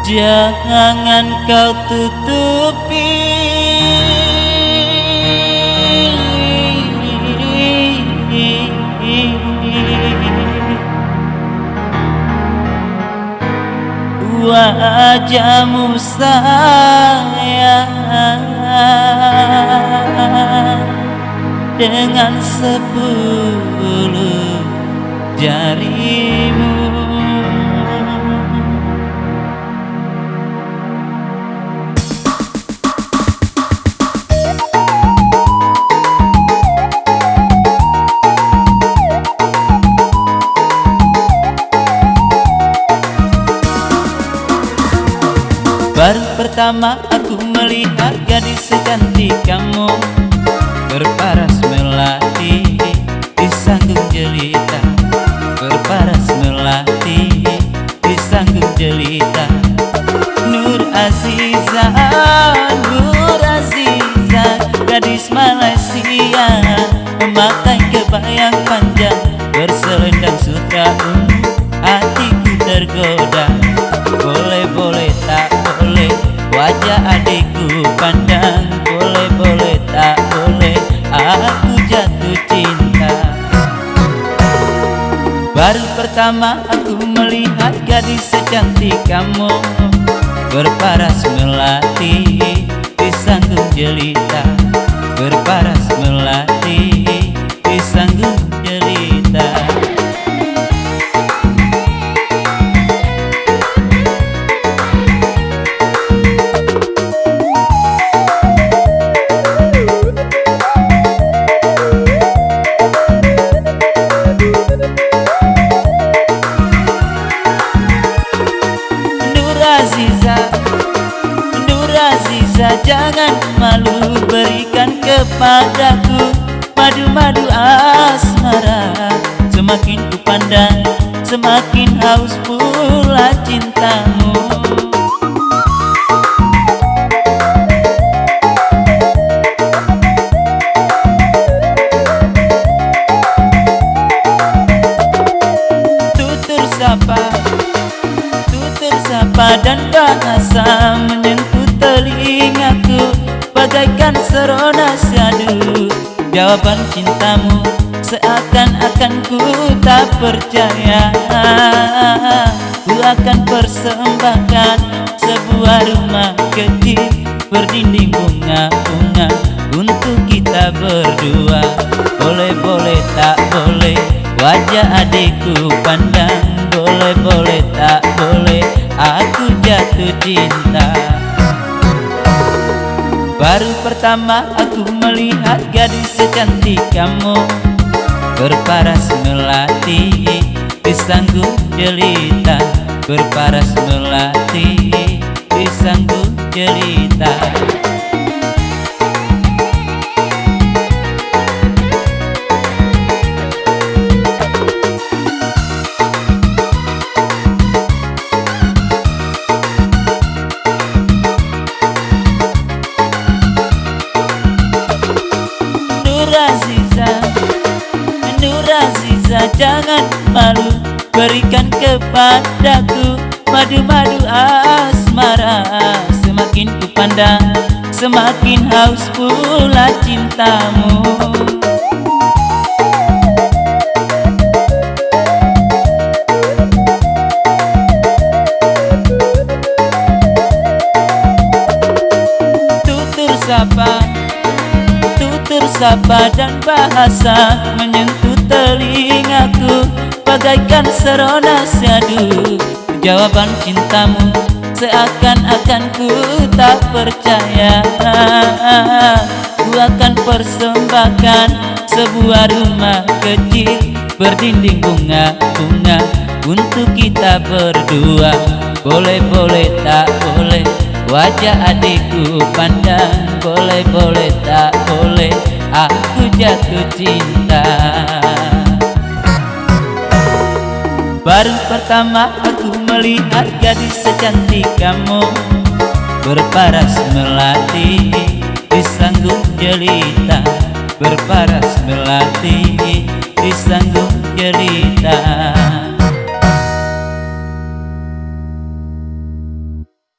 Jangan kau tutupi wajahmu sayang dengan 10 jarimu. Baru pertama aku melihat gadis secantik kamu, berparas melati di sanggung jelita, berparas melati di sanggung jelita. Nur Aziza, Nur Aziza, gadis Malaysia, memakai kebaya panjang, berselendang sutra ungu, hatiku tergoda. Boleh-boleh tak boleh wajah adikku pandang, boleh-boleh tak boleh aku jatuh cinta. Baru pertama aku melihat gadis secantik kamu, berparas melati di sanggung jelita, berparas melati di sanggung jelita. Nur Aziza, jangan malu, berikan kepadaku madu-madu asmara. Semakin ku pandang, semakin haus pula cintamu. Tutur sapa dan bahasa menyentuh telingaku, bagaikan serona syadu. Jawaban cintamu seakan-akan ku tak percaya. Ku akan persembahkan sebuah rumah kecil berdinding bunga-bunga untuk kita berdua. Boleh-boleh tak boleh wajah adikku pandang, boleh-boleh tak boleh aku jatuh cinta. Baru pertama aku melihat gadis secantik kamu, berparas melati di sanggung jelita, berparas melati di sanggung jelita. Nur Aziza, jangan malu, berikan kepadaku madu-madu asmara. Semakin ku pandang, semakin haus pula cintamu. Tutur sapa dan bahasa menyentuh telingaku, bagaikan serona syadu. Jawaban cintamu seakan-akan ku tak percaya. Ku akan persembahkan sebuah rumah kecil berdinding bunga-bunga untuk kita berdua. Boleh-boleh tak boleh wajah adikku pandang, boleh-boleh tak boleh aku jatuh cinta. Baru pertama aku melihat gadis secantik kamu, berparas melati di sanggung jelita, berparas melati di sanggung jelita.